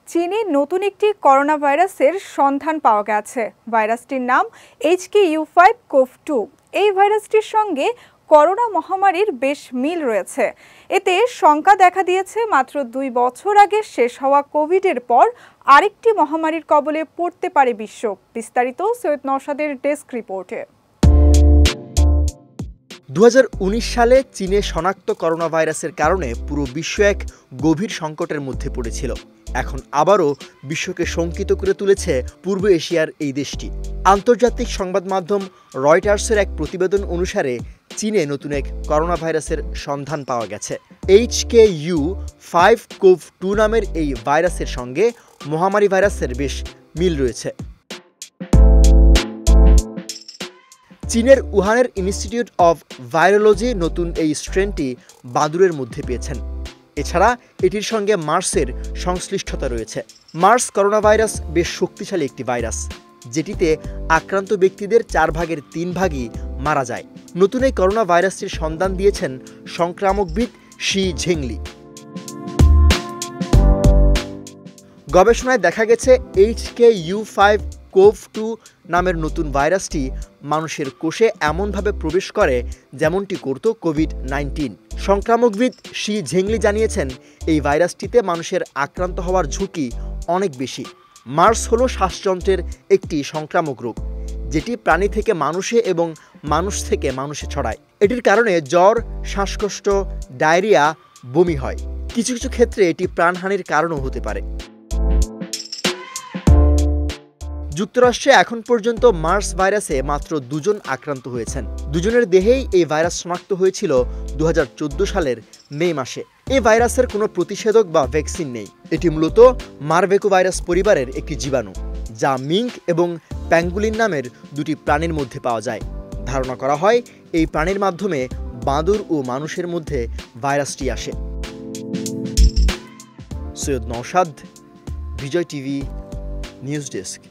চীনে নতুন একটি করোনা ভাইরাসের সন্ধান পাওয়া গেছে। ভাইরাসটির নাম HKU5CoV2। এই ভাইরাসটির সঙ্গে করোনা মহামারীর বেশ মিল রয়েছে। এতে শঙ্কা দেখা দিয়েছে মাত্র ২ বছর আগে শেষ হওয়া কোভিডের পর আরেকটি মহামারীর কবলে পড়তে পারে বিশ্ব। বিস্তারিত সৈয়দ নওশাদের ডেস্ক রিপোর্টে। ২০১৯ সালে চীনে শনাক্ত করোনা ভাইরাসের কারণে পুরো বিশ্ব এক গভীর সংকটের মধ্যে পড়েছিল। এখন আবারও বিশ্বকে শঙ্কিত করে তুলেছে পূর্ব এশিয়ার এই দেশটি। আন্তর্জাতিক সংবাদ মাধ্যম রয়টার্সের এক প্রতিবেদন অনুসারে চীনে নতুন এক করোনা ভাইরাসের সন্ধান পাওয়া গেছে। HKU5CoV2 নামের এই ভাইরাসের সঙ্গে মহামারী ভাইরাসের বেশ মিল রয়েছে। চীনের উহানের ইনস্টিটিউট অব ভাইরোলজি নতুন এই স্ট্রেনটি বাদুড়ের মধ্যে পেয়েছেন। এছাড়া এটির সঙ্গে মার্সের সংশ্লিষ্টতা রয়েছে। মার্স করোনা ভাইরাস বেশ শক্তিশালী একটি ভাইরাস, যেটিতে আক্রান্ত ব্যক্তিদের 4 ভাগের 3 ভাগই মারা যায়। নতুন এই করোনা ভাইরাসটির সন্ধান দিয়েছেন সংক্রামকবিদ শি ঝেংলি। গবেষণায় দেখা গেছে HKU5CoV2 নামের নতুন ভাইরাসটি মানুষের কোষে এমনভাবে প্রবেশ করে যেমনটি করত কোভিড-19। সংক্রামকবিদ শি ঝেংলি জানিয়েছেন, এই ভাইরাসটিতে মানুষের আক্রান্ত হওয়ার ঝুঁকি অনেক বেশি। মার্স হলো শ্বাসযন্ত্রের একটি সংক্রামক রোগ, যেটি প্রাণী থেকে মানুষে এবং মানুষ থেকে মানুষে ছড়ায়। এটির কারণে জ্বর, শ্বাসকষ্ট, ডায়রিয়া, বমি হয়। কিছু কিছু ক্ষেত্রে এটি প্রাণহানির কারণও হতে পারে। যুক্তরাষ্ট্রে এখন পর্যন্ত মার্স ভাইরাসে মাত্র 2 জন আক্রান্ত হয়েছেন। দুজনের দেহেই এই ভাইরাস শনাক্ত হয়েছিল 2014 সালের মে মাসে। এই ভাইরাসের কোনো প্রতিষেধক বা ভ্যাকসিন নেই। এটি মূলত মারবেকো ভাইরাস পরিবারের একটি জীবাণু, যা মিঙ্ক এবং প্যাঙ্গুলিন নামের 2টি প্রাণীর মধ্যে পাওয়া যায়। ধারণা করা হয় এই প্রাণীর মাধ্যমে বাদুড় ও মানুষের মধ্যে ভাইরাসটি আসে। সৈয়দ নওশাদ, বিজয় টিভি নিউজ ডেস্ক।